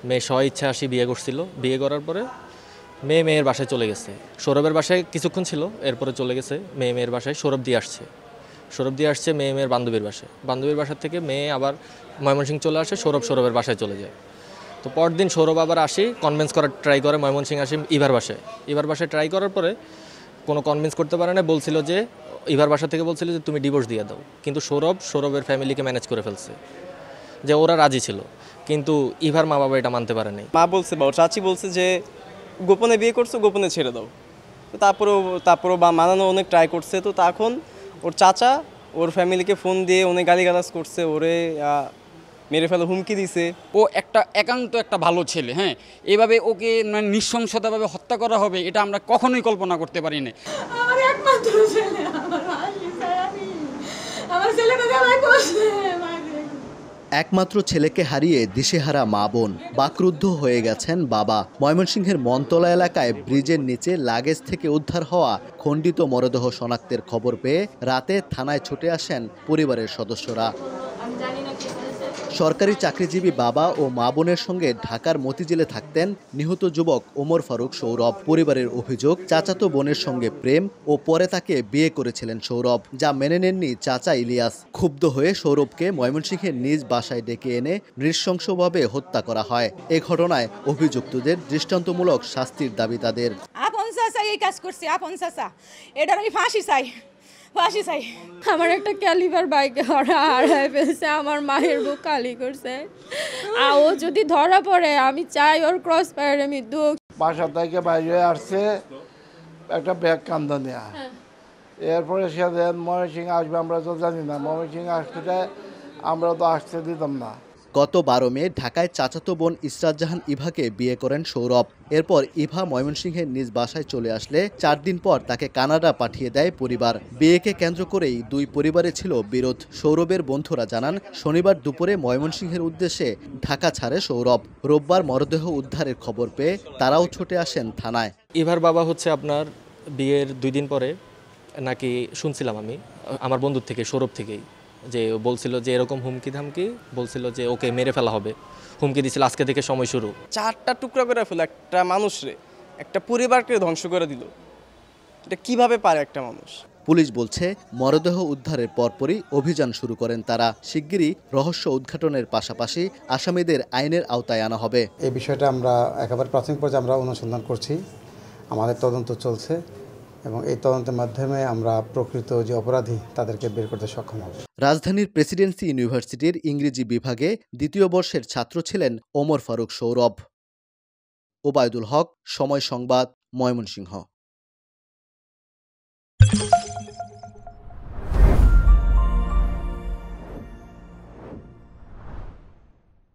মেয়ে স্ব ইচ্ছা আসি বিয়ে করছিল। বিয়ে করার পরে মেয়ের বাসায় চলে গেছে। সৌরভের বাসায় কিছুক্ষণ ছিল, এরপরে চলে গেছে মেয়ের বাসায়। সৌরভ দিয়ে আসছে মেয়ের বান্ধবীর বাসায়। বান্ধবীর বাসার থেকে মেয়ে আবার ময়মনসিংহ চলে আসে, সৌরভের বাসায় চলে যায়। তো পরদিন সৌরভ আবার আসি কনভিন্স করার ট্রাই করে, ময়মনসিংহ আসি ইভার বাসায় ট্রাই করার পরে কোনো কনভিন্স করতে পারে না। বলছিল যে ইভার বাসা থেকে বলছিল যে তুমি ডিভোর্স দিয়ে দাও, কিন্তু সৌরভের ফ্যামিলিকে ম্যানেজ করে ফেলছে, যে ওরা রাজি ছিল, কিন্তু ইভার মা বাবা এটা মানতে পারে নাই। মা বলছে বা ওর চাচি বলছে যে গোপনে বিয়ে করছো, গোপনে ছেড়ে দাও। তো তারপরেও বা মানানো অনেক ট্রাই করছে। তো তখন ওর চাচা ওর ফ্যামিলিকে ফোন দিয়ে অনেক গালিগালাজ করছে, ওরে মেরে ফেলে হুমকি দিছে। ও একান্ত একটা ভালো ছেলে, হ্যাঁ, এভাবে ওকে মানে নৃশংসতাভাবে হত্যা করা হবে এটা আমরা কখনোই কল্পনা করতে পারি না। আমার একমাত্র ছেলে, আমার ছেলেটা জামাই করছে। একমাত্র ছেলেকে হারিয়ে দিশেহারা মা বোন, বাকরুদ্ধ হয়ে গেছেন বাবা। ময়মনসিংহের মনতলা এলাকায় ব্রিজের নিচে লাগেজ থেকে উদ্ধার হওয়া খণ্ডিত মরদেহ শনাক্তের খবর পেয়ে রাতে থানায় ছুটে আসেন পরিবারের সদস্যরা। সরকারি চাকরিজীবী বাবা ও মা বোনের সঙ্গে ঢাকার মতিঝিলে থাকতেন নিহত যুবক ওমর ফারুক সৌরভ। পরিবারের অভিযোগ, চাচাতো বোনের সঙ্গে প্রেম ও পরে তাকে বিয়ে করেছিলেন সৌরভ, যা মেনে নেননি চাচা ইলিয়াস। ক্ষুব্ধ হয়ে সৌরভকে ময়মনসিংহের নিজ বাসায় ডেকে এনে নৃশংসভাবে হত্যা করা হয়। এ ঘটনায় অভিযুক্তদের দৃষ্টান্তমূলক শাস্তির দাবি তাদের। আপন চাচা এই কাজ করছে, আপন চাচা, এটার আমি ফাঁসি চাই। আমার একটা ক্যালিবার বাইকে ওরা হারায় ফেলছে, আমার মায়ের বুক খালি করছে। আর ও যদি ধরা পড়ে আমি চাই ওর ক্রস ফায়ারে মৃত্যু। বাসা থেকে বাইরে আসছে একটা ব্যাগ কান্দা নেওয়া, এরপরে সে ময়মনসিংহ আসবে আমরা তো জানি না। ময়মনসিংহ আসতে আমরা তো আসতে দিতাম না। গত 12 মে ঢাকায় চাচাতো বোন ইসরাত জাহান ইভাকে বিয়ে করেন সৌরভ। এরপর ইভা ময়মনসিংহের নিজ বাসায় চলে আসলে 4 দিন পর তাকে কানাডা পাঠিয়ে দেয় পরিবার। বিয়েকে কেন্দ্র করেই দুই পরিবারে ছিল বিরোধ। সৌরভের বন্ধুরা জানান, শনিবার দুপুরে ময়মনসিংহের উদ্দেশ্যে ঢাকা ছাড়ে সৌরভ। রোববার মরদেহ উদ্ধারের খবর পেয়ে তারাও ছুটে আসেন থানায়। ইভার বাবা হচ্ছে আপনার বিয়ের 2 দিন পরে নাকি শুনছিলাম আমি আমার বন্ধুর থেকে, সৌরভ থেকেই, যে বলছিল যে এরকম হুমকি ধামকি বলছিল যে ওকে মেরে ফেলা হবে, হুমকি দিছিল আজকে থেকে সময় শুরু। 4টা টুকরা করে ফেলে একটা মানুষরে, একটা পরিবারকে ধ্বংস করে দিল। এটা কিভাবে পারে একটা মানুষ? পুলিশ বলছে, মরদেহ উদ্ধারের পরপরই অভিযান শুরু করেন তারা। শিগগিরই রহস্য উদ্ঘাটনের পাশাপাশি আসামিদের আইনের আওতায় আনা হবে। এই বিষয়টা আমরা একেবারে প্রাথমিক পর্যায়ে আমরা অনুসন্ধান করছি, আমাদের তদন্ত চলছে এবং এই তদন্তের মাধ্যমে আমরা প্রকৃত যে অপরাধী তাদেরকে বের করতে সক্ষম হব। রাজধানীর প্রেসিডেন্সি ইউনিভার্সিটির ইংরেজি বিভাগে 2য় বর্ষের ছাত্র ছিলেন ওমর ফারুক সৌরভ। ওবায়দুল হক, সময় সংবাদ, ময়মনসিংহ।